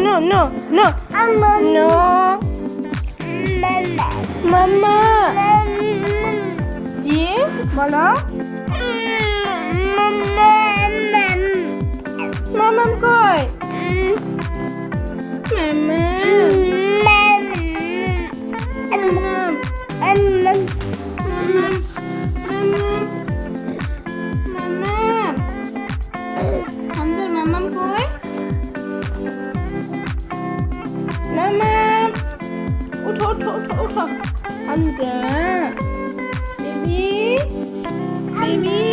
no, no, no. No. মাম্মা জি বলো মামাম কই আমাদের মামাম কই মামাম উঠো উঠো উঠো উঠো Hamza, baby, baby.